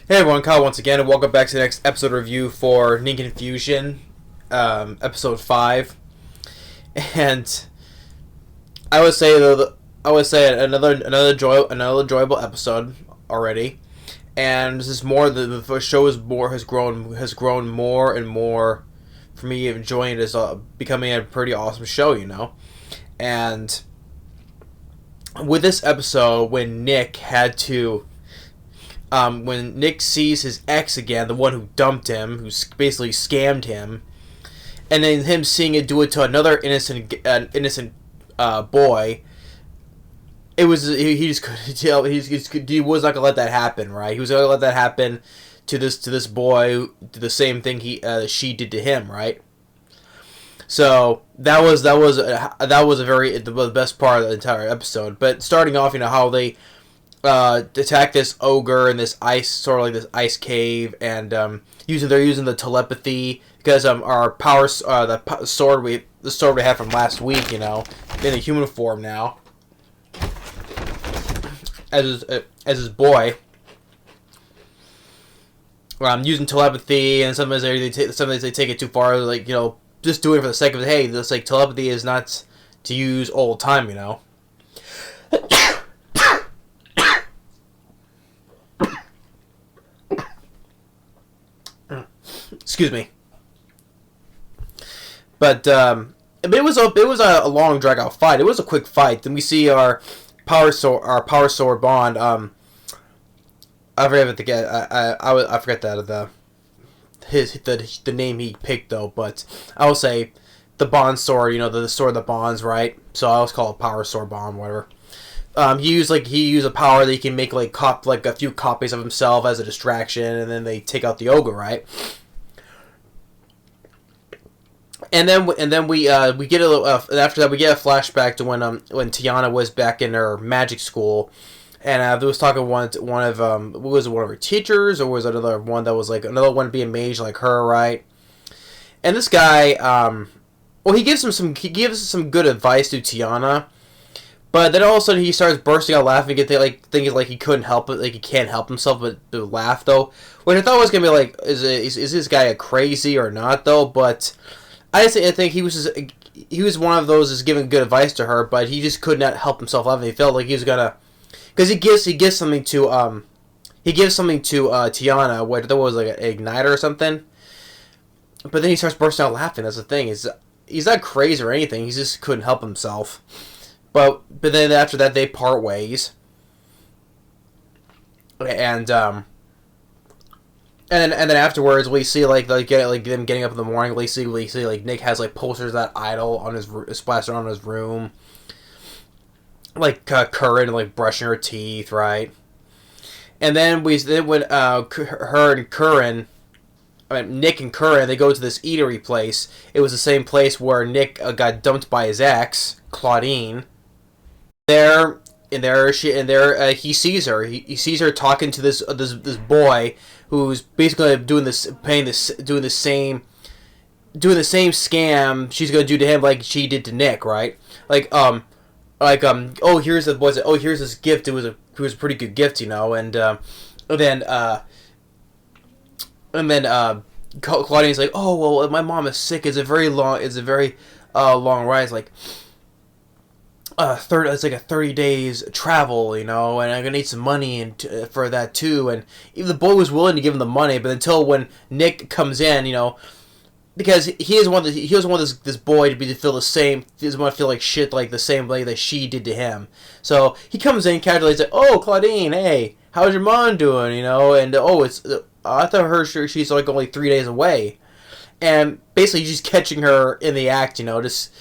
Hey everyone, Kyle once again, and welcome back to the next episode review for Ningen Fushin, episode 5. And I would say another enjoyable episode already. And this is more the show has grown more and more for me enjoying it as becoming a pretty awesome show. And with this episode, when Nick sees his ex again, the one who dumped him, who basically scammed him, and then him seeing it do it to another innocent boy, it was he just couldn't tell he was not gonna let that happen, right? He was gonna let that happen to this boy, to the same thing she did to him, right? So that was the best part of the entire episode. But starting off, how they attack this ogre in this ice, sort of like this ice cave, and they're using the telepathy because our the sword we had from last week, in a human form now, as his boy. Using telepathy, and sometimes they take it too far, like just doing it for the sake of it. Hey, this like telepathy is not to use all the time. Excuse me. But it was a long drag out fight. It was a quick fight. Then we see our power sword bond. I forget I forget the name he picked though. But I will say the bond sword. The sword that bonds, right? So I always call it power sword bond, whatever. He used a power that he can make like a few copies of himself as a distraction, and then they take out the ogre, right? And then we get a little after that we get a flashback to when Tiana was back in her magic school, and they was talking one of was it one of her teachers, or was it another one that was like another one being mage like her, right? And this guy he gives some good advice to Tiana, but then all of a sudden he starts bursting out laughing, thinking like he couldn't help it, like he can't help himself but to laugh though, which I thought was gonna be like, is this guy a crazy or not though? But I think he was one of those that's giving good advice to her, but he just could not help himself laughing. He felt like he was gonna, because he gives something to Tiana, what that was like an igniter or something. But then he starts bursting out laughing. That's the thing, he's not crazy or anything. He just couldn't help himself. But then after that they part ways, and then afterwards we see like them getting up in the morning. We see like Nick has like posters that idol on his plastered on his room, like Curran like brushing her teeth, right? And then when Nick and Curran, they go to this eatery place. It was the same place where Nick got dumped by his ex Claudine. He sees her. He sees her talking to this boy who's basically doing the same scam she's gonna do to him like she did to Nick, right? Here's the boy said, oh, here's this gift. It was a pretty good gift, and then Claudine's like, oh well, my mom is sick. It's a very long ride. It's like it's like a 30 days travel, and I'm gonna need some money for that too. And even the boy was willing to give him the money, but until when Nick comes in, because he doesn't want this boy to feel the same. He doesn't want to feel like shit like the same way that she did to him. So he comes in casually, like, oh, Claudine, hey, how's your mom doing? And I thought she's like only 3 days away, and basically he's just catching her in the act, just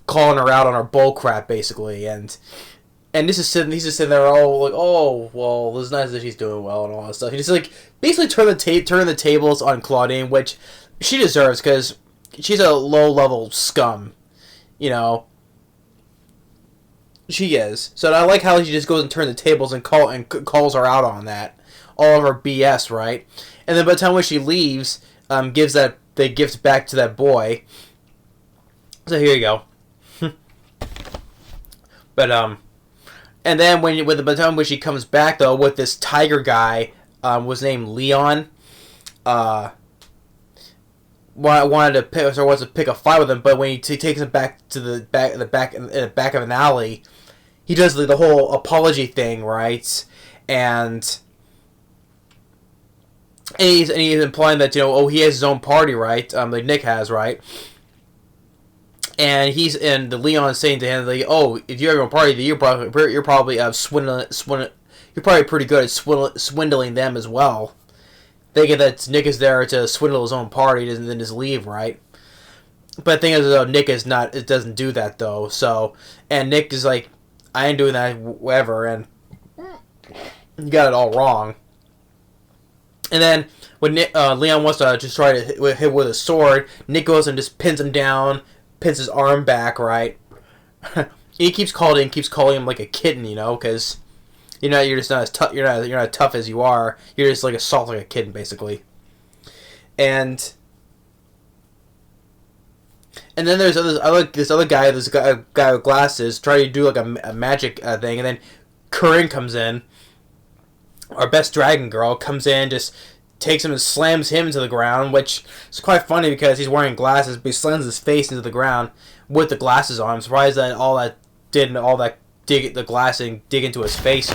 calling her out on her bull crap, basically, and he's just sitting there all like, oh well, it's nice that she's doing well and all that stuff. He just like basically turn the tables on Claudine, which she deserves because she's a low level scum, she is. So I like how she just goes and turns the tables and calls her out on that, all of her BS, right? And then by the time when she leaves, gives the gift back to that boy. So here you go. But and then by the time when she comes back though with this tiger guy was named Leon. Uh, wanted to pick, or wants to pick a fight with him, but when he takes him back to the back of an alley, he does the whole apology thing, right? And he's implying that, he has his own party, right? Like Nick has, right? And the Leon saying to him, like, oh, if you have your own party, you're probably swindling. You're probably pretty good at swindling them as well. Thinking that Nick is there to swindle his own party and then just leave, right? But the thing is, though, Nick is not. It doesn't do that though. So, and Nick is like, I ain't doing that, whatever, and you got it all wrong. And then when Leon wants to just try to hit with a sword, Nick goes and just pins him down, pins his arm back, right? He keeps calling him like a kitten, because you're just not as tough. You're not as tough as you are. You're just like a soft like a kitten, basically. And then there's this other guy, guy with glasses, trying to do like a magic thing, and then Curran comes in. Our best dragon girl comes in, just takes him and slams him into the ground, which is quite funny because he's wearing glasses, but he slams his face into the ground with the glasses on. I'm surprised that dig the glass and dig into his face,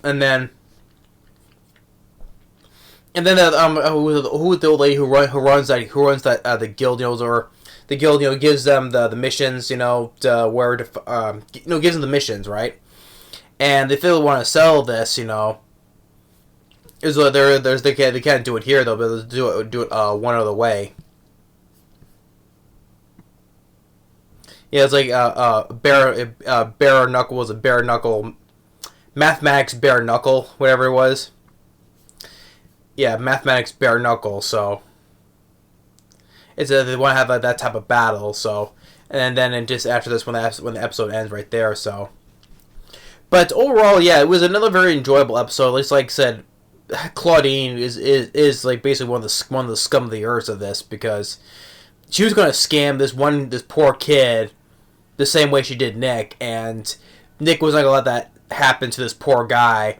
And then who is the old lady who runs that the guild, or the guild, gives them the missions, to where to gives them the missions, right? And if they want to sell this, they can't do it here though, but they'll do it one other way. Yeah, it's like bare knuckle, mathematics bare knuckle, whatever it was. Yeah, mathematics bare knuckle. So they want to have that type of battle. So, and then just after this, when the episode ends right there. So, but overall, yeah, it was another very enjoyable episode. At least, like I said, Claudine is like basically one of the scum of the earth of this, because she was going to scam this poor kid the same way she did Nick, and Nick was not going to let that happen to this poor guy.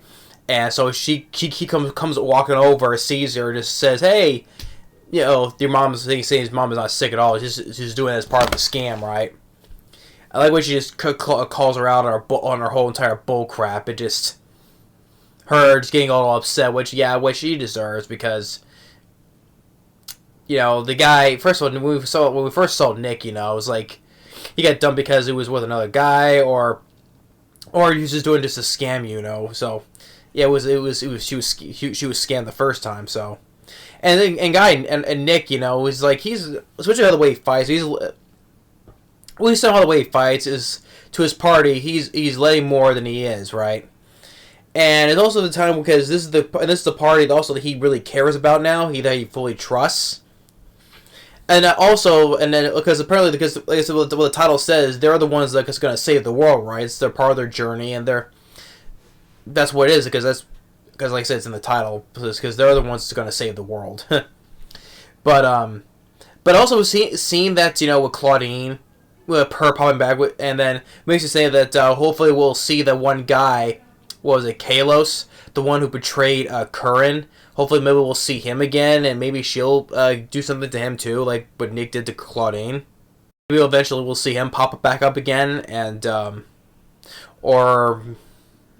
And so he comes walking over, sees her, just says, "Hey, your mom's saying his mom is not sick at all. She's doing it as part of the scam, right?" I like when she just calls her out on her whole entire bull crap. It just her just getting all upset, which she deserves, because the guy, first of all, when we first saw Nick, it was like he got dumped because he was with another guy, or he was just doing just a scam, so. Yeah, she was scammed the first time, so. And Nick, is like, he's, especially how the way he fights, how the way he fights is to his party, he's letting more than he is, right? And it's also the time because this is the party also that he really cares about now, that he fully trusts. And then because apparently, because like I said, what the title says, they're the ones that's going to save the world, right? It's their part of their journey, and that's what it is, because like I said, it's in the title, because they're the ones that's going to save the world. but also seeing that, with Claudine, with her popping back, and then makes you say that hopefully we'll see the one guy, what was it, Kalos, the one who betrayed Curran. Hopefully maybe we'll see him again, and maybe she'll do something to him too, like what Nick did to Claudine. Maybe eventually we'll see him pop back up again, and or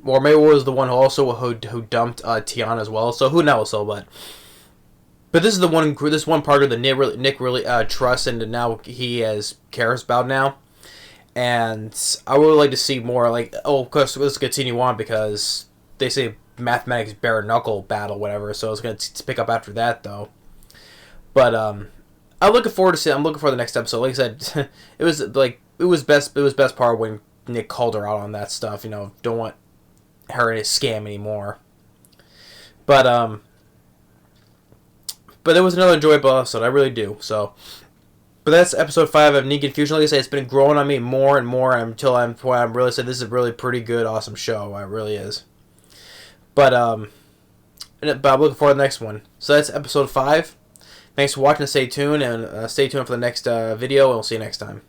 maybe it was the one who dumped Tiana as well. So who knows? But this is this one partner that Nick really trusts, and now he cares about now. And I would like to see more. Like, of course, let's continue on, because they say mathematics bare knuckle battle, whatever. So it's gonna pick up after that, though. But I'm looking forward to the next episode. Like I said, it was best part when Nick called her out on that stuff. Don't want her in a scam anymore. But it was another enjoyable episode. I really do. So, but that's episode 5 of Ningen Fushin. Like I said, it's been growing on me more and more until I'm really said this is a really pretty good, awesome show. It really is. But I'm looking forward to the next one. So that's episode 5. Thanks for watching. Stay tuned, and stay tuned for the next video, and we'll see you next time.